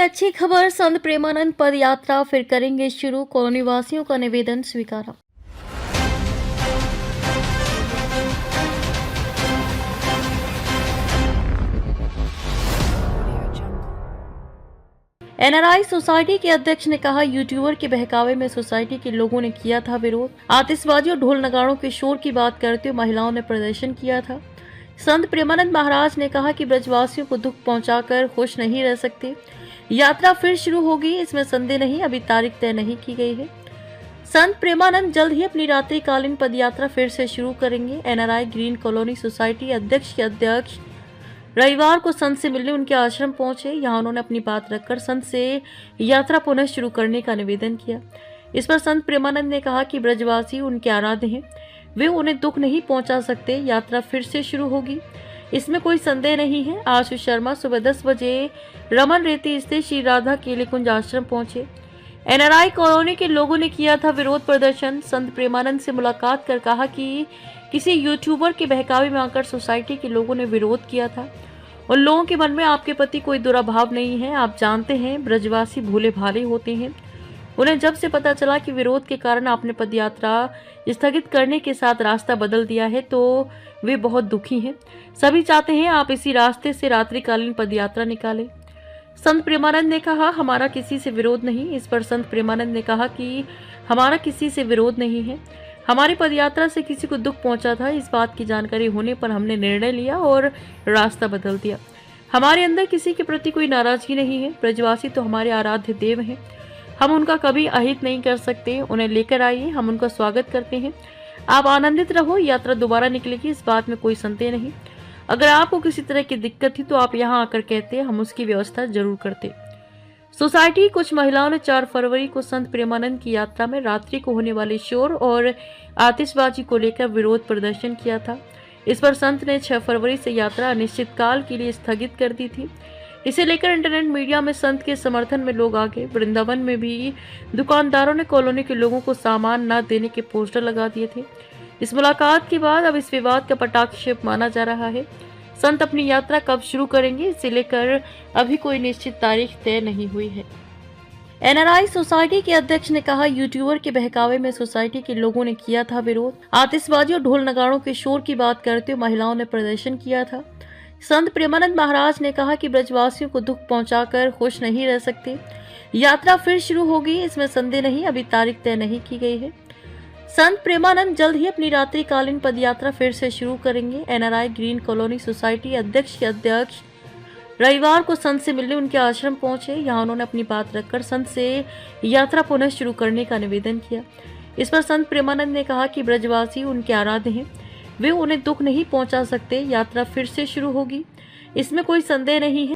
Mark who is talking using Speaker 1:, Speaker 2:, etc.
Speaker 1: अच्छी खबर, संत प्रेमानंद पद यात्रा फिर करेंगे शुरू, कॉलोनी वासियों का निवेदन स्वीकारा। एनआरआई सोसाइटी के अध्यक्ष ने कहा, यूट्यूबर के बहकावे में सोसाइटी के लोगों ने किया था विरोध। आतिशबाजी और ढोल नगाड़ों के शोर की बात करते हुए महिलाओं ने प्रदर्शन किया था। संत प्रेमानंद महाराज ने कहा कि ब्रजवासियों को दुख पहुंचाकर खुश नहीं रह सकते। यात्रा फिर शुरू होगी, इसमें संदेह नहीं, अभी तारीख तय नहीं की गई है। संत प्रेमानंद जल्द ही अपनी रात्रिकालीन पदयात्रा फिर से शुरू करेंगे। एनआरआई ग्रीन कॉलोनी सोसाइटी अध्यक्ष के अध्यक्ष रविवार को संत से मिलने उनके आश्रम पहुंचे। यहां उन्होंने अपनी बात रखकर संत से यात्रा पुनः शुरू करने का निवेदन किया। इस पर संत प्रेमानंद ने कहा कि ब्रजवासी उनके आराध्य हैं, वे उन्हें दुख नहीं पहुंचा सकते। यात्रा फिर से शुरू होगी, इसमें कोई संदेह नहीं है। आशीष शर्मा सुबह 10 बजे रमन रेती स्थित श्री राधा केले कुंज आश्रम पहुंचे। एनआरआई कॉलोनी के लोगों ने किया था विरोध प्रदर्शन। संत प्रेमानंद से मुलाकात कर कहा कि किसी यूट्यूबर के बहकावे में आकर सोसाइटी के लोगों ने विरोध किया था और लोगों के मन में आपके प्रति कोई बुरा भाव नहीं है। आप जानते हैं, ब्रजवासी भोले भाले होते हैं। उन्हें जब से पता चला कि विरोध के कारण आपने पदयात्रा स्थगित करने के साथ रास्ता बदल दिया है तो वे बहुत दुखी हैं। सभी चाहते हैं आप इसी रास्ते से रात्रिकालीन पदयात्रा निकालें। संत प्रेमानंद ने कहा, हमारा किसी से विरोध नहीं। इस पर संत प्रेमानंद ने कहा कि हमारा किसी से विरोध नहीं है, हमारी पदयात्रा से किसी को दुख पहुंचा था। इस बात की जानकारी होने पर हमने निर्णय लिया और रास्ता बदल दिया। हमारे अंदर किसी के प्रति कोई नाराजगी नहीं है। ब्रजवासी तो हमारे आराध्य देव हैं, हम उनका कभी अहित नहीं कर सकते। उन्हें लेकर आइए, हम उनका स्वागत करते हैं। आप आनंदित रहो, यात्रा दोबारा निकलेगी, इस बात में कोई संदेह नहीं। अगर आपको किसी तरह की दिक्कत थी तो आप यहाँ आकर कहते, हम उसकी व्यवस्था जरूर करते। सोसाइटी कुछ महिलाओं ने 4 फरवरी को संत प्रेमानंद की यात्रा में रात्रि को होने वाले शोर और आतिशबाजी को लेकर विरोध प्रदर्शन किया था। इस पर संत ने 6 फरवरी से यात्रा अनिश्चितकाल के लिए स्थगित कर दी थी। इसे लेकर इंटरनेट मीडिया में संत के समर्थन में लोग आगे। वृंदावन में भी दुकानदारों ने कॉलोनी के लोगों को सामान न देने के पोस्टर लगा दिए थे। इस मुलाकात के बाद अब इस विवाद का पटाक्षेप माना जा रहा है। संत अपनी यात्रा कब शुरू करेंगे, इसे लेकर अभी कोई निश्चित तारीख तय नहीं हुई है। एनआरआई सोसाइटी के अध्यक्ष ने कहा, यूट्यूबर के बहकावे में सोसाइटी के लोगों ने किया था विरोध। आतिशबाजी और ढोल नगाड़ों के शोर की बात करते हुए महिलाओं ने प्रदर्शन किया था। संत प्रेमानंद महाराज ने कहा कि ब्रजवासियों को दुख पहुंचाकर खुश नहीं रह सकते। यात्रा फिर शुरू होगी, इसमें संदेह नहीं, अभी तारीख तय नहीं की गई है। संत प्रेमानंद जल्द ही अपनी रात्रिकालीन पदयात्रा फिर से शुरू करेंगे। एनआरआई ग्रीन कॉलोनी सोसाइटी अध्यक्ष के अध्यक्ष रविवार को संत से मिलने उनके आश्रम पहुंचे। यहां उन्होंने अपनी बात रखकर संत से यात्रा पुनः शुरू करने का निवेदन किया। इस पर संत प्रेमानंद ने कहा कि ब्रजवासी उनके आराध्य हैं, वे उन्हें दुख नहीं पहुंचा सकते। यात्रा फिर से शुरू होगी, इसमें कोई संदेह नहीं है।